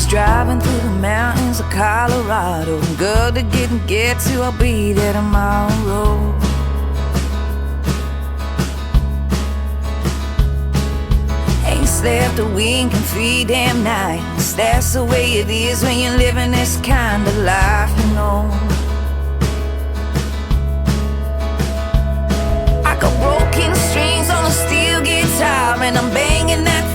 Driving through the mountains of Colorado, good to get to, I'll be there tomorrow. Ain't slept a wink in 3 damn nights. That's the way it is when you're living this kind of life, you know. I got broken strings on a steel guitar, and I'm banging that